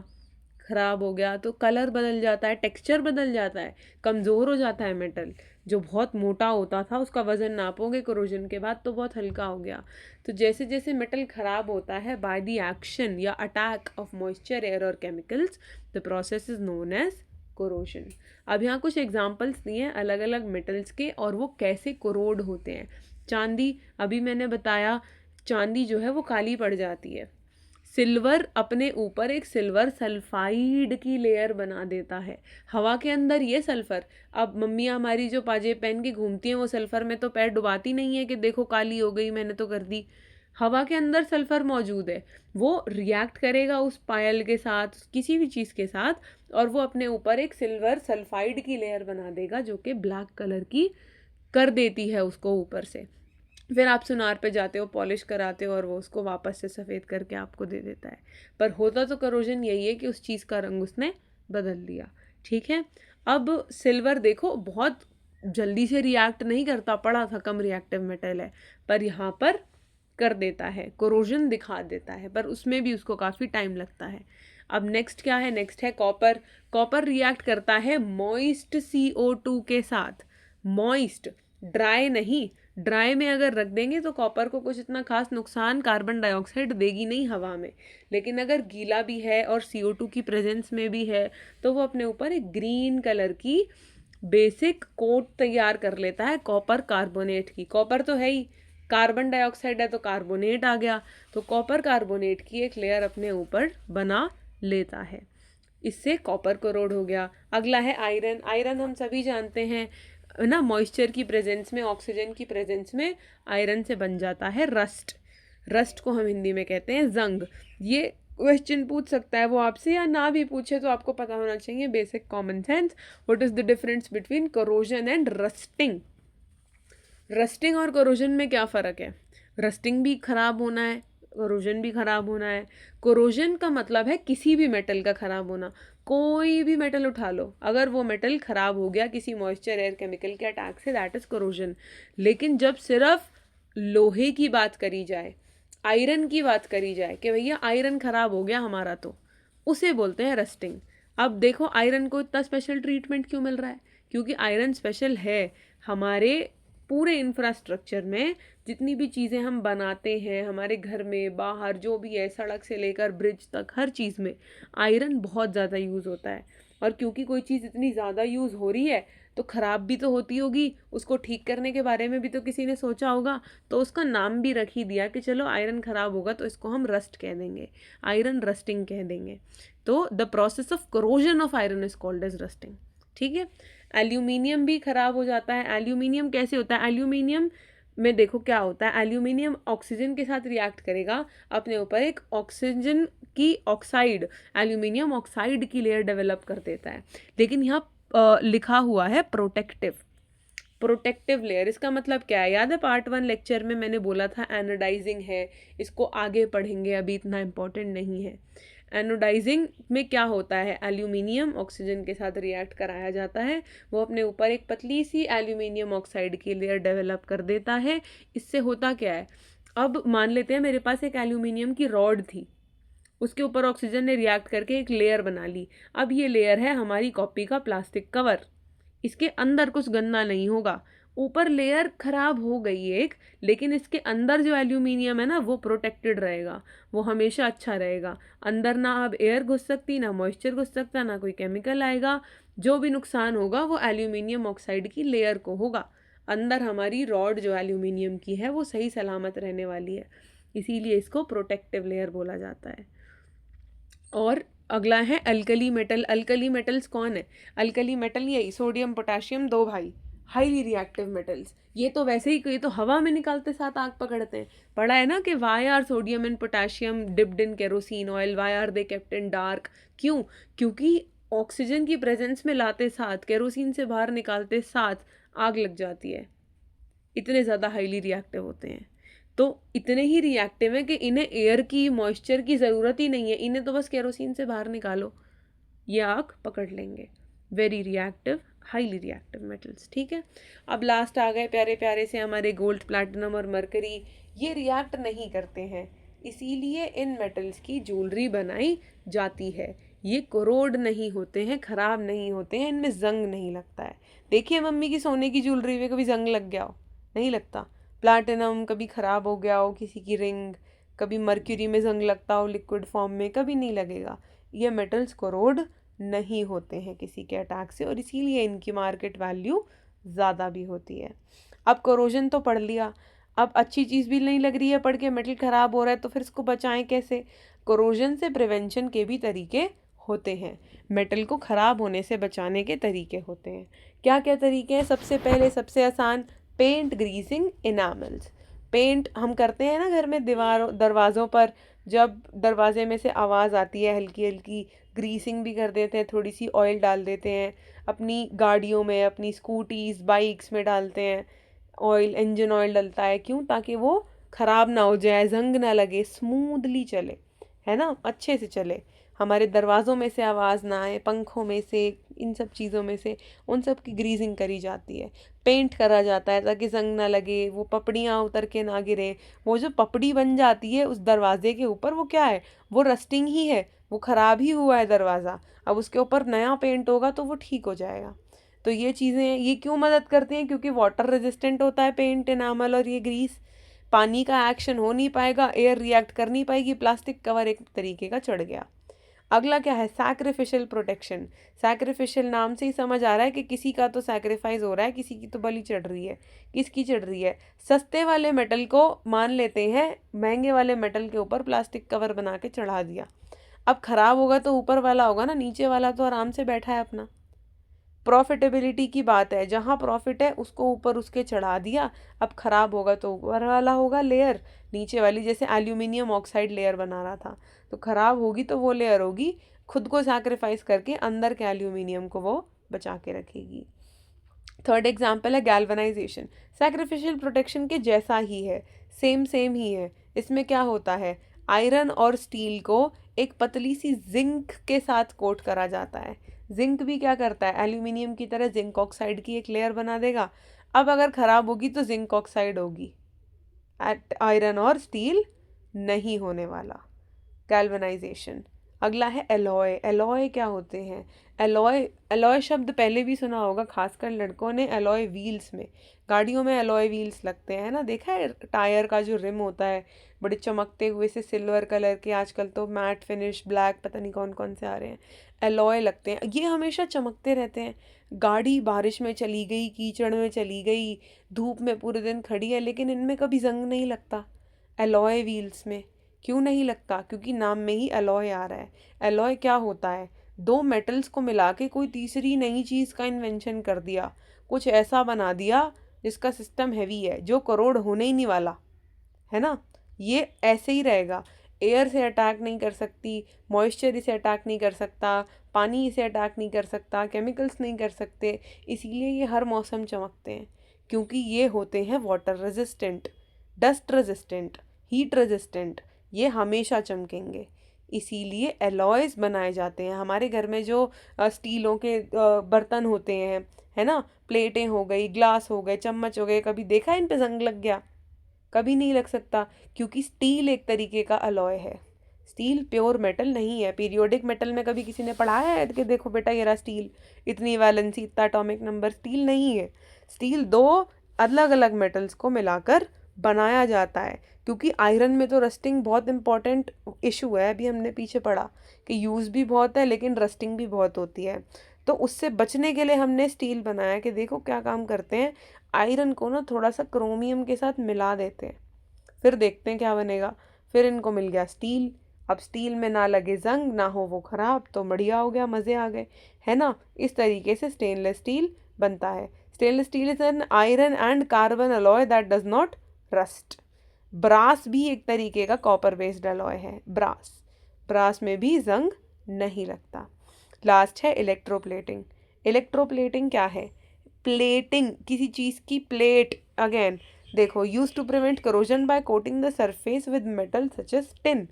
ख़राब हो गया, तो कलर बदल जाता है, टेक्सचर बदल जाता है, कमज़ोर हो जाता है मेटल। जो बहुत मोटा होता था उसका वज़न नापोगे कोरोजन के बाद तो बहुत हल्का हो गया। तो जैसे जैसे मेटल ख़राब होता है बाय द एक्शन या अटैक ऑफ मॉइस्चर, एयर और chemicals, the process is known as corrosion. अब यहाँ कुछ एग्जांपल्स दिए हैं अलग अलग मेटल्स के और वो कैसे कोरोड होते हैं। चांदी, अभी मैंने बताया, चांदी जो है वो काली पड़ जाती है। सिल्वर अपने ऊपर एक सिल्वर सल्फाइड की लेयर बना देता है, हवा के अंदर ये सल्फर। अब मम्मियाँ हमारी जो पाजेब पहन के घूमती हैं वो सल्फर में तो पैर डुबाती नहीं है कि देखो काली हो गई मैंने तो कर दी। हवा के अंदर सल्फर मौजूद है, वो रिएक्ट करेगा उस पायल के साथ, किसी भी चीज़ के साथ, और वो अपने ऊपर एक सिल्वर सल्फाइड की लेयर बना देगा जो कि ब्लैक कलर की कर देती है उसको ऊपर से। फिर आप सुनार पे जाते हो, पॉलिश कराते हो और वो उसको वापस से सफ़ेद करके आपको दे देता है। पर होता तो करोजन यही है कि उस चीज़ का रंग उसने बदल दिया। ठीक है। अब सिल्वर देखो बहुत जल्दी से रिएक्ट नहीं करता, पड़ा था कम रिएक्टिव मेटल है, पर यहाँ पर कर देता है, कोरोजन दिखा देता है, पर उसमें भी उसको काफ़ी टाइम लगता है। अब नेक्स्ट क्या है? नेक्स्ट है कॉपर। कॉपर रिएक्ट करता है मॉइस्ट CO2 के साथ। मॉइस्ट, ड्राई नहीं। ड्राई में अगर रख देंगे तो कॉपर को कुछ इतना खास नुकसान कार्बन डाइऑक्साइड देगी नहीं हवा में, लेकिन अगर गीला भी है और CO2 की प्रेजेंस में भी है तो वो अपने ऊपर एक ग्रीन कलर की बेसिक कोट तैयार कर लेता है कॉपर कार्बोनेट की। कॉपर तो है ही, कार्बन डाइऑक्साइड है तो कार्बोनेट आ गया, तो कॉपर कार्बोनेट की एक लेयर अपने ऊपर बना लेता है। इससे कॉपर कोरोड हो गया। अगला है आयरन। आयरन हम सभी जानते हैं ना, मॉइस्चर की प्रेजेंस में, ऑक्सीजन की प्रेजेंस में आयरन से बन जाता है रस्ट। रस्ट को हम हिंदी में कहते हैं जंग। ये क्वेश्चन पूछ सकता है वो आपसे, या ना भी पूछे तो आपको पता होना चाहिए basic common sense. What is the difference between corrosion and rusting? Rusting और कोरोजन में क्या फ़र्क है? रस्टिंग भी ख़राब होना है, कोरोजन भी ख़राब होना है। कोरोजन का मतलब है किसी भी मेटल का ख़राब होना। कोई भी मेटल उठा लो, अगर वो मेटल ख़राब हो गया किसी मॉइस्चर, एयर, केमिकल के अटैक से, दैट इज़ कोरोजन। लेकिन जब सिर्फ लोहे की बात करी जाए, आयरन की बात करी जाए कि भैया आयरन ख़राब हो गया हमारा, तो उसे बोलते हैं रस्टिंग। अब देखो आयरन को इतना स्पेशल ट्रीटमेंट क्यों मिल रहा है? क्योंकि आयरन स्पेशल है हमारे पूरे इंफ्रास्ट्रक्चर में। जितनी भी चीज़ें हम बनाते हैं हमारे घर में बाहर जो भी है, सड़क से लेकर ब्रिज तक, हर चीज़ में आयरन बहुत ज़्यादा यूज़ होता है। और क्योंकि कोई चीज़ इतनी ज़्यादा यूज़ हो रही है तो ख़राब भी तो होती होगी, उसको ठीक करने के बारे में भी तो किसी ने सोचा होगा, तो उसका नाम भी रख ही दिया कि चलो आयरन ख़राब होगा तो इसको हम रस्ट कह देंगे, आयरन रस्टिंग कह देंगे। तो the process of corrosion of iron is called as rusting. ठीक है। एल्यूमिनियम भी ख़राब हो जाता है। एल्यूमिनियम कैसे होता है? एल्यूमिनियम में देखो क्या होता है, एल्यूमिनियम ऑक्सीजन के साथ रिएक्ट करेगा, अपने ऊपर एक ऑक्सीजन की ऑक्साइड, एल्यूमिनियम ऑक्साइड की लेयर डेवलप कर देता है। लेकिन यहाँ लिखा हुआ है प्रोटेक्टिव, प्रोटेक्टिव लेयर। इसका मतलब क्या है? याद है पार्ट 1 लेक्चर में मैंने बोला था एनोडाइजिंग है, इसको आगे पढ़ेंगे, अभी इतना इम्पोर्टेंट नहीं है। एनोडाइजिंग में क्या होता है, एल्यूमिनियम ऑक्सीजन के साथ रिएक्ट कराया जाता है, वो अपने ऊपर एक पतली सी एल्यूमिनियम ऑक्साइड की लेयर डेवलप कर देता है। इससे होता क्या है, अब मान लेते हैं मेरे पास एक एल्यूमिनियम की रॉड थी, उसके ऊपर ऑक्सीजन ने रिएक्ट करके एक लेयर बना ली। अब ये लेयर है हमारी कॉपी का प्लास्टिक कवर, इसके अंदर कुछ गंदा नहीं होगा। ऊपर लेयर खराब हो गई एक, लेकिन इसके अंदर जो एल्यूमिनियम है ना वो प्रोटेक्टेड रहेगा, वो हमेशा अच्छा रहेगा। अंदर ना अब एयर घुस सकती, ना मॉइस्चर घुस सकता, ना कोई केमिकल आएगा। जो भी नुकसान होगा वो एल्यूमिनियम ऑक्साइड की लेयर को होगा। अंदर हमारी रॉड जो एल्यूमिनियम की है वो सही सलामत रहने वाली है, इसीलिए इसको प्रोटेक्टिव लेयर बोला जाता है। और अगला है अल्कली मेटल। अल्कली मेटल्स कौन है? अल्कली मेटल यही सोडियम पोटेशियम, दो भाई, हाईली रिएक्टिव मेटल्स। ये तो वैसे ही, ये तो हवा में निकालते साथ आग पकड़ते हैं। पढ़ा है ना कि why are sodium and potassium dipped in kerosene oil, why are they kept in dark. क्यों? क्योंकि ऑक्सीजन की प्रेजेंस में लाते साथ, केरोसिन से बाहर निकालते साथ आग लग जाती है, इतने ज़्यादा हाईली रिएक्टिव होते हैं। तो इतने ही रिएक्टिव है कि इन्हें एयर की, मॉइस्चर की ज़रूरत ही नहीं है, इन्हें तो बस केरोसिन से बाहर निकालो, ये आग पकड़ लेंगे। Very reactive, highly reactive metals. ठीक है। अब लास्ट आ गए प्यारे प्यारे से हमारे गोल्ड, प्लैटिनम और मरकरी। ये रिएक्ट नहीं करते हैं, इसीलिए इन मेटल्स की ज्वेलरी बनाई जाती है। ये कोरोड नहीं होते हैं, ख़राब नहीं होते हैं, इनमें जंग नहीं लगता है। देखिए मम्मी की सोने की ज्वेलरी में कभी जंग लग गया हो? नहीं लगता। प्लैटिनम कभी ख़राब हो गया हो किसी की रिंग, कभी मर्क्यूरी में जंग लगता हो लिक्विड फॉर्म में, कभी नहीं लगेगा। ये मेटल्स कोरोड नहीं होते हैं किसी के अटैक से, और इसीलिए इनकी मार्केट वैल्यू ज़्यादा भी होती है। अब कोरोजन तो पढ़ लिया, अब अच्छी चीज़ भी नहीं लग रही है पढ़ के, मेटल ख़राब हो रहा है तो फिर इसको बचाएं कैसे? कोरोजन से प्रिवेंशन के भी तरीके होते हैं, मेटल को ख़राब होने से बचाने के तरीके होते हैं। क्या क्या तरीके हैं? सबसे पहले, सबसे आसान, पेंट ग्रीसिंग इनामल्स। पेंट हम करते हैं ना घर में, दीवारों दरवाज़ों पर, जब दरवाजे में से आवाज़ आती है हल्की हल्की, ग्रीसिंग भी कर देते हैं, थोड़ी सी ऑयल डाल देते हैं, अपनी गाड़ियों में, अपनी स्कूटीज़ बाइक्स में डालते हैं ऑयल, इंजन ऑयल डलता है। क्यों? ताकि वो ख़राब ना हो जाए, जंग ना लगे, स्मूथली चले, है ना, अच्छे से चले, हमारे दरवाज़ों में से आवाज़ ना आए, पंखों में से, इन सब चीज़ों में से, उन सब की ग्रीजिंग करी जाती है, पेंट करा जाता है ताकि जंग ना लगे, वो पपड़ियाँ उतर के ना गिरे। वो जो पपड़ी बन जाती है उस दरवाजे के ऊपर, वो क्या है? वो रस्टिंग ही है, वो ख़राब ही हुआ है दरवाज़ा, अब उसके ऊपर नया पेंट होगा तो वो ठीक हो जाएगा। तो ये चीज़ें, ये क्यों मदद करती हैं? क्योंकि वाटर रेजिस्टेंट होता है पेंट, एनामल और ये ग्रीस, पानी का एक्शन हो नहीं पाएगा, एयर रिएक्ट कर नहीं पाएगी, प्लास्टिक कवर एक तरीके का चढ़ गया। अगला क्या है? Sacrificial protection. सैक्रिफिशियल नाम से ही समझ आ रहा है कि किसी का तो सैक्रिफाइस हो रहा है, किसी की तो बलि चढ़ रही है। किसकी चढ़ रही है? सस्ते वाले मेटल को मान लेते हैं, महंगे वाले मेटल के ऊपर प्लास्टिक कवर बना के चढ़ा दिया। अब ख़राब होगा तो ऊपर वाला होगा ना, नीचे वाला तो आराम से बैठा है अपना। प्रॉफिटेबिलिटी की बात है, जहाँ प्रॉफिट है उसको ऊपर उसके चढ़ा दिया। अब ख़राब होगा तो ऊपर वाला होगा लेयर, नीचे वाली, जैसे एल्यूमिनियम ऑक्साइड लेयर बना रहा था, तो ख़राब होगी तो वो लेयर होगी, खुद को सैक्रिफाइस करके अंदर के एल्यूमिनियम को वो बचा के रखेगी। थर्ड एग्जाम्पल है गैल्वनाइजेशन। सैक्रिफिशियल प्रोटेक्शन के जैसा ही है, सेम सेम ही है। इसमें क्या होता है? आयरन और स्टील को एक पतली सी जिंक के साथ कोट करा जाता है। जिंक भी क्या करता है? एल्यूमिनियम की तरह जिंक ऑक्साइड की एक लेयर बना देगा। अब अगर ख़राब होगी तो जिंक ऑक्साइड होगी, आयरन और स्टील नहीं होने वाला। गैल्वनाइजेशन। अगला है एलॉय। एलॉय क्या होते हैं? एलॉय, एलॉय शब्द पहले भी सुना होगा, खासकर लड़कों ने। एलॉय व्हील्स में, गाड़ियों में एलॉय व्हील्स लगते हैं ना, देखा है? टायर का जो रिम होता है बड़े चमकते हुए से सिल्वर कलर के, आजकल तो मैट फिनिश ब्लैक पता नहीं कौन कौन से आ रहे हैं, एलॉय लगते हैं। ये हमेशा चमकते रहते हैं। गाड़ी बारिश में चली गई, कीचड़ में चली गई, धूप में पूरे दिन खड़ी है, लेकिन इनमें कभी जंग नहीं लगता एलॉय व्हील्स में। क्यों नहीं लगता? क्योंकि नाम में ही एलॉय आ रहा है। एलॉय क्या होता है? दो मेटल्स को मिला के कोई तीसरी नई चीज़ का इन्वेंशन कर दिया, कुछ ऐसा बना दिया जिसका सिस्टम हैवी है, जो करोड़ होने ही नहीं वाला है ना। ये ऐसे ही रहेगा। एयर से अटैक नहीं कर सकती, मॉइस्चर इसे अटैक नहीं कर सकता, पानी इसे अटैक नहीं कर सकता, केमिकल्स नहीं कर सकते। इसीलिए ये हर मौसम चमकते हैं, क्योंकि ये होते हैं water resistant, dust resistant, heat resistant. ये हमेशा चमकेंगे। इसीलिए एलॉयज बनाए जाते हैं। हमारे घर में जो स्टीलों के बर्तन होते हैं, है ना, प्लेटें हो गई, ग्लास हो गए, चम्मच हो गए, कभी देखा है इन पे जंग लग गया? कभी नहीं लग सकता, क्योंकि स्टील एक तरीके का अलॉय है। स्टील प्योर मेटल नहीं है। पीरियोडिक मेटल में कभी किसी ने पढ़ाया है कि देखो बेटा ये रहा स्टील, इतनी वैलेंसी, इतना एटॉमिक नंबर? स्टील नहीं है। स्टील दो अलग अलग मेटल्स को मिलाकर बनाया जाता है। क्योंकि आयरन में तो रस्टिंग बहुत इंपॉर्टेंट इशू है, अभी हमने पीछे पढ़ा कि यूज़ भी बहुत है लेकिन रस्टिंग भी बहुत होती है। तो उससे बचने के लिए हमने स्टील बनाया कि देखो क्या काम करते हैं, आयरन को ना थोड़ा सा क्रोमियम के साथ मिला देते हैं, फिर देखते हैं क्या बनेगा। फिर इनको मिल गया स्टील। अब स्टील में ना लगे जंग, ना हो वो खराब, तो बढ़िया हो गया, मज़े आ गए, है ना। इस तरीके से स्टेनलेस स्टील बनता है। Stainless steel is an iron and carbon alloy that does not rust. Brass भी एक तरीके का कॉपर बेस्ड अलॉय है, ब्रास। ब्रास में भी जंग नहीं लगता। लास्ट है इलेक्ट्रोप्लेटिंग। इलेक्ट्रोप्लेटिंग क्या है? प्लेटिंग, किसी चीज़ की प्लेट। अगेन देखो, use to prevent corrosion by coating the surface with metal such as tin,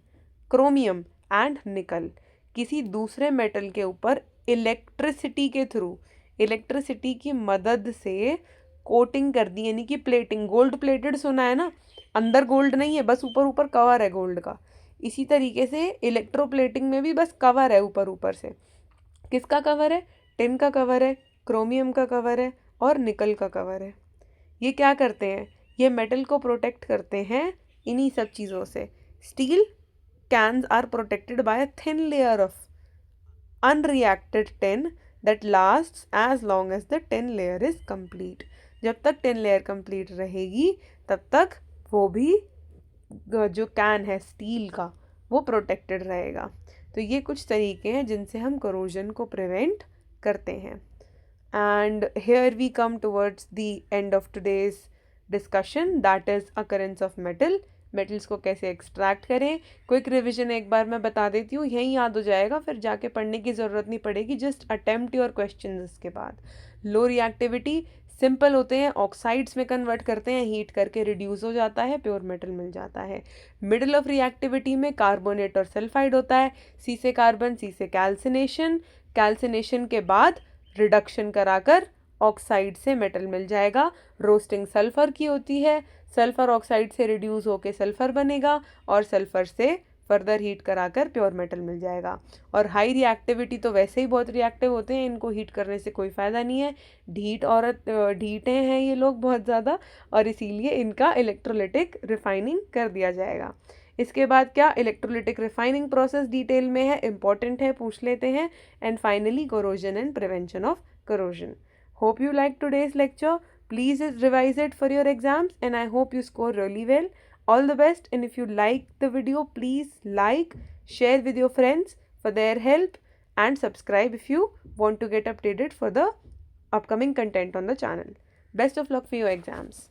chromium and nickel. किसी दूसरे मेटल के ऊपर इलेक्ट्रिसिटी के थ्रू, इलेक्ट्रिसिटी की मदद से कोटिंग कर दी, यानी कि प्लेटिंग। गोल्ड प्लेटेड सुना है ना, अंदर गोल्ड नहीं है, बस ऊपर ऊपर कवर है गोल्ड का। इसी तरीके से इलेक्ट्रोप्लेटिंग में भी बस कवर है ऊपर ऊपर से। किसका कवर है? टिन का कवर है, क्रोमियम का कवर है और निकल का कवर है। ये क्या करते हैं? ये मेटल को प्रोटेक्ट करते हैं इन्हीं सब चीज़ों से। Steel cans are protected by a thin layer of unreacted tin that lasts as long as the tin layer is complete. जब तक tin layer complete रहेगी तब तक वो भी जो कैन है स्टील का वो प्रोटेक्टेड रहेगा। तो ये कुछ तरीके हैं जिनसे हम करोजन को प्रिवेंट करते हैं। And here we come towards the end of today's discussion, that is occurrence of metal. Metals को कैसे एक्सट्रैक्ट करें, क्विक रिवीजन एक बार मैं बता देती हूँ, यही याद हो जाएगा, फिर जाके पढ़ने की ज़रूरत नहीं पड़ेगी। Just attempt your question. इसके बाद लो रिएक्टिविटी, सिंपल होते हैं, ऑक्साइड्स में कन्वर्ट करते हैं, हीट करके रिड्यूस हो जाता है, प्योर मेटल मिल जाता है। मिडिल ऑफ रिएक्टिविटी में कार्बोनेट और सल्फाइड होता है, सी से कार्बन, सी से कैल्सिनेशन, कैल्सिनेशन के बाद रिडक्शन कराकर ऑक्साइड से मेटल मिल जाएगा। रोस्टिंग सल्फर की होती है, सल्फर ऑक्साइड से रिड्यूस होके सल्फर बनेगा और सल्फर से फर्दर हीट कराकर प्योर मेटल मिल जाएगा। और हाई रिएक्टिविटी तो वैसे ही बहुत रिएक्टिव होते हैं, इनको हीट करने से कोई फ़ायदा नहीं है। ढीटे हैं ये लोग बहुत ज़्यादा, और इसीलिए इनका इलेक्ट्रोलिटिक रिफाइनिंग कर दिया जाएगा। इसके बाद क्या इलेक्ट्रोलिटिक रिफाइनिंग प्रोसेस डिटेल में है, इंपॉर्टेंट है, पूछ लेते हैं। And finally corrosion and prevention of corrosion. Hope you liked today's lecture. Please revise it for your exams and I hope you score really well. All the best, and if you like the video, please like, share with your friends for their help, and subscribe if you want to get updated for the upcoming content on the channel. Best of luck for your exams.